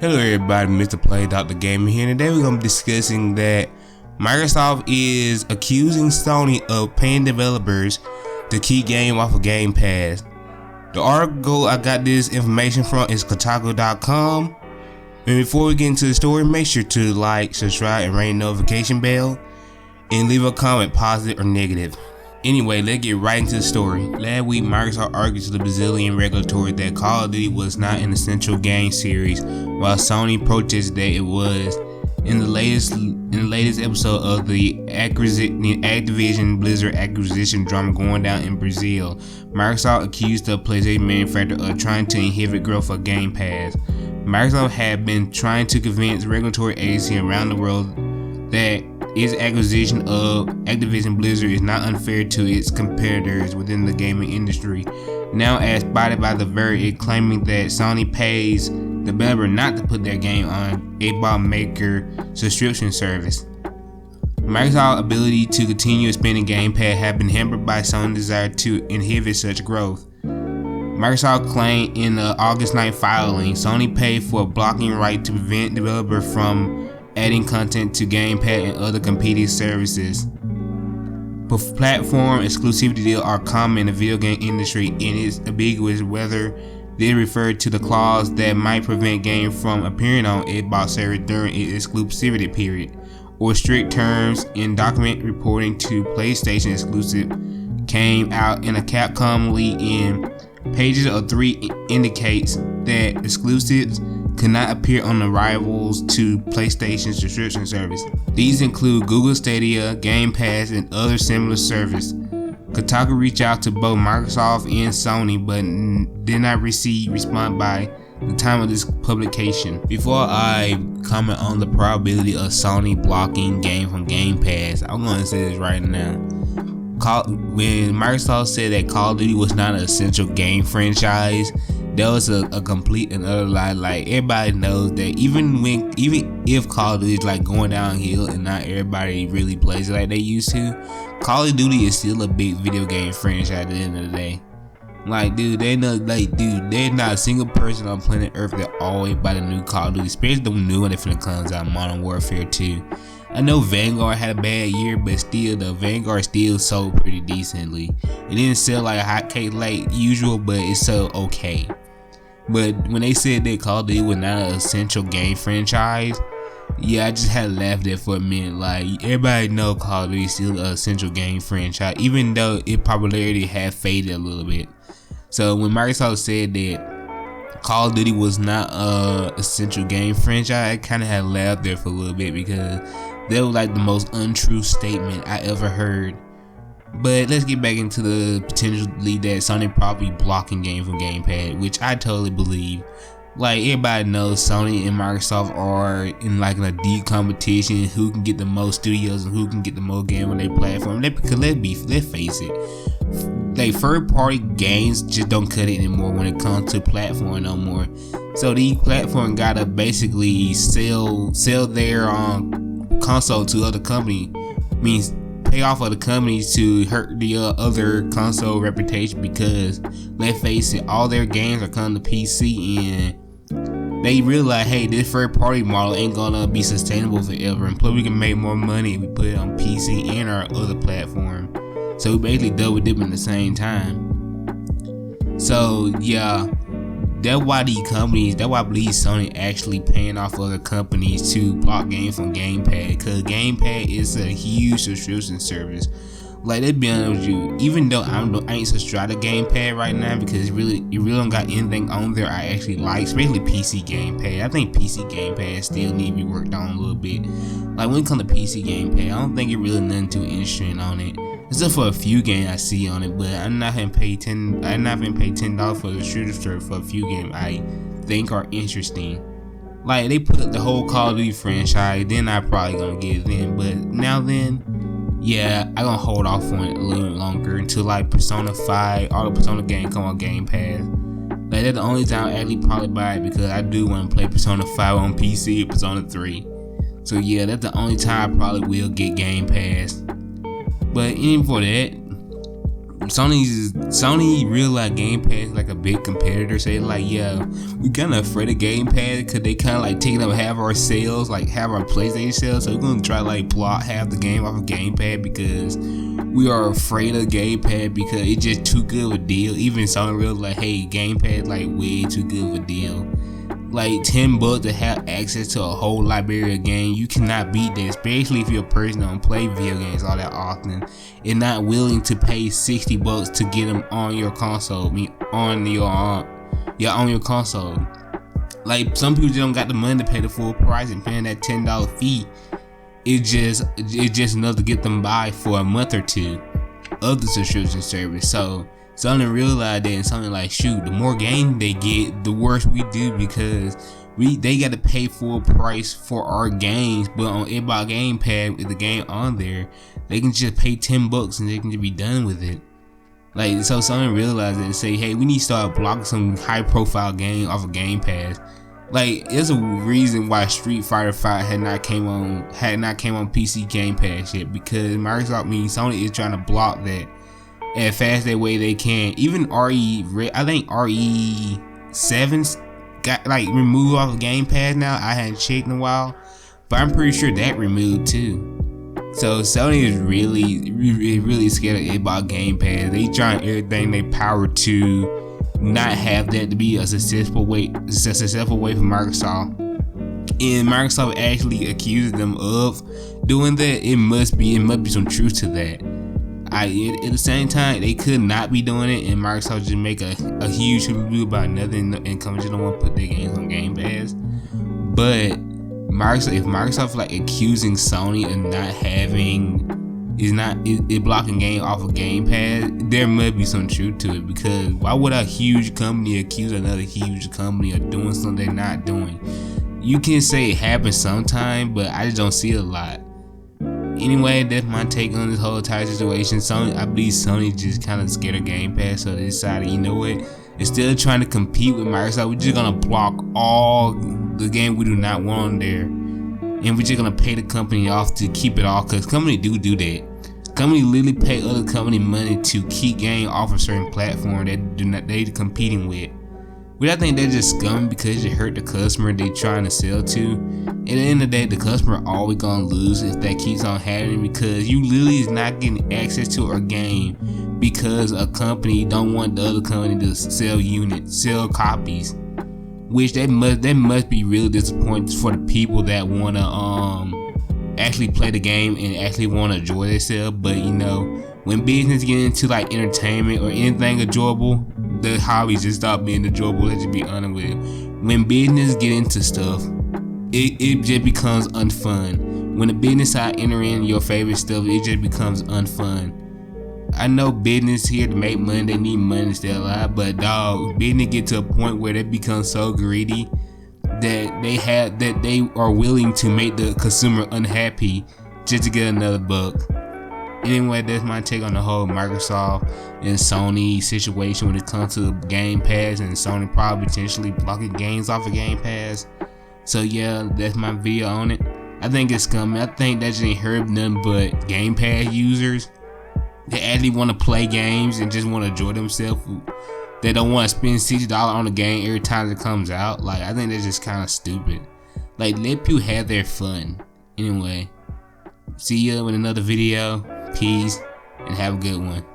Hello everybody, Mr. Play Dr. Gamer here, and today we're going to be discussing that Microsoft is accusing Sony of paying developers to keep game off of Game Pass. The article I got this information from is Kotaku.com. And before we get into the story, make sure to like, subscribe, and ring the notification bell, and leave a comment, positive or negative. Anyway, let's get right into the story. Last week, Microsoft argued to the Brazilian regulatory that Call of Duty was not an essential game series, while Sony protested that it was. In the latest episode of the Activision Blizzard acquisition drama going down in Brazil, Microsoft accused the PlayStation manufacturer of trying to inhibit growth of Game Pass. Microsoft had been trying to convince regulatory agencies around the world that its acquisition of Activision Blizzard is not unfair to its competitors within the gaming industry. Now as spotted by The Verdict, claiming that Sony pays the developer not to put their game on a bot maker subscription service. Microsoft's ability to continue expanding Game Pass has been hampered by Sony's desire to inhibit such growth. Microsoft claimed in the August 9th filing, Sony paid for a blocking right to prevent developers from adding content to Game Pass and other competing services. Platform exclusivity deals are common in the video game industry, and it's ambiguous whether they refer to the clause that might prevent games from appearing on Xbox service during its exclusivity period, or strict terms in document reporting to PlayStation exclusive came out in a Capcom leak in pages of 3 indicates that exclusives could not appear on the rivals to PlayStation's subscription service. These include Google Stadia, Game Pass, and other similar services. Kotaku reached out to both Microsoft and Sony, but did not receive response by the time of this publication. Before I comment on the probability of Sony blocking game from Game Pass, I'm going to say this right now. When Microsoft said that Call of Duty was not an essential game franchise, that was a complete and utter lie. Like, everybody knows that even if Call of Duty is like going downhill and not everybody really plays it like they used to, Call of Duty is still a big video game franchise at the end of the day. Like, dude, there's not a single person on planet Earth that always buy the new Call of Duty, especially the new one that finna comes out, Modern Warfare 2. I know Vanguard had a bad year, but still, the Vanguard still sold pretty decently. It didn't sell like a hotcake like usual, but it sold okay. But when they said that Call of Duty was not an essential game franchise, yeah, I just had to laugh there for a minute. Like, everybody know Call of Duty is still an essential game franchise, even though its popularity had faded a little bit. So when Microsoft said that Call of Duty was not an essential game franchise, I kind of had to laugh there for a little bit, because that was like the most untrue statement I ever heard. But let's get back into the potentially that Sony probably blocking games from Game Pass, which I totally believe. Like, everybody knows Sony and Microsoft are in like a deep competition, who can get the most studios and who can get the most games on their platform. Because let's face it, like, third-party games just don't cut it anymore when it comes to platform no more. So these platforms gotta basically sell their console to other companies, means pay off other companies to hurt the other console reputation, because let's face it, all their games are coming to PC, and they realize, hey, this third party model ain't gonna be sustainable forever, and plus we can make more money if we put it on PC and our other platform. So we basically double dip at the same time. So yeah, that's why I believe Sony actually paying off other companies to block games from Game Pass, because Game Pass is a huge subscription service. Like, let's be honest with you, even though I ain't subscribed to Game Pass right now, because it really don't got anything on there I actually like, especially PC Game Pass. I think PC Game Pass still need to be worked on a little bit. Like, when it comes to PC Game Pass, I don't think it really nothing too interesting on it. Except for a few games I see on it, but I'm not gonna pay $10 for the shooter for a few games I think are interesting. Like, they put the whole Call of Duty franchise, then I probably gonna get it then. But now then, yeah, I gonna hold off on it a little bit longer until like Persona 5, all the Persona games come on Game Pass. Like, that's the only time I actually probably buy it, because I do want to play Persona 5 on PC or Persona 3. So yeah, that's the only time I probably will get Game Pass. But even for that, Sony realized Game Pass is like a big competitor, so they like, yeah, we kind of afraid of Game Pass because they kind of like taking up half our sales, like half our PlayStation sales. So we're gonna try to like plot half the game off of Game Pass because we are afraid of Game Pass because it's just too good of a deal. Even Sony realized like, hey, Game Pass like way too good of a deal. Like $10 to have access to a whole library of games, you cannot beat that, especially if you're a person that don't play video games all that often and not willing to pay $60 to get them on your console. On your console. Like some people just don't got the money to pay the full price and paying that $10 fee. It's just enough to get them by for a month or two of the subscription service. So Sony realized that, and Sony like, shoot, the more games they get, the worse we do because they got to pay full price for our games. But on Xbox Game Pass, with the game on there, they can just pay $10 and they can just be done with it. Like, so Sony realized it and say, hey, we need to start blocking some high-profile game off of Game Pass. Like, there's a reason why Street Fighter 5 had not came on PC Game Pass yet, because Sony is trying to block that as fast that way they can. Even I think RE7's got like removed off of Game Pass now. I hadn't checked in a while, but I'm pretty sure that removed too. So Sony is really scared of Xbox Game Pass. They trying everything they power to not have that to be a successful way for Microsoft. And Microsoft actually accuses them of doing that. It must be some truth to that. At the same time, they could not be doing it, and Microsoft just make a huge review about nothing, and companies just don't want to put their games on Game Pass. But if Microsoft like accusing Sony of not having is blocking game off of Game Pass, there must be some truth to it. Because why would a huge company accuse another huge company of doing something they're not doing? You can say it happens sometime, but I just don't see it a lot. Anyway, that's my take on this whole entire situation. I believe Sony just kind of scared of Game Pass, so they decided, you know what, instead of trying to compete with Microsoft, we're just gonna block all the game we do not want on there, and we're just gonna pay the company off to keep it off, because company do that. Company literally pay other company money to keep game off a certain platform that they're competing with. But I think they're just scum because it hurt the customer they trying to sell to. At the end of the day, the customer always gonna lose if that keeps on happening, because you literally is not getting access to a game because a company don't want the other company to sell copies. Which that must be really disappointing for the people that wanna actually play the game and actually wanna enjoy themselves. But you know, when business get into like entertainment or anything enjoyable, the hobbies just stop being enjoyable. Let's just be honest with it. When business get into stuff, it just becomes unfun. When the business side enter in your favorite stuff, it just becomes unfun. I know business here to make money, they need money to stay alive, but dog, business get to a point where they become so greedy that they are willing to make the consumer unhappy just to get another buck. Anyway, that's my take on the whole Microsoft and Sony situation when it comes to Game Pass, and Sony probably potentially blocking games off of Game Pass. So yeah, that's my video on it. I think it's coming. I think that just ain't hurt nothing but Game Pass users that actually want to play games and just want to enjoy themselves. They don't want to spend $60 on a game every time it comes out. Like, I think that's just kind of stupid. Like, let people have their fun. Anyway, see ya with another video. Peace, and have a good one.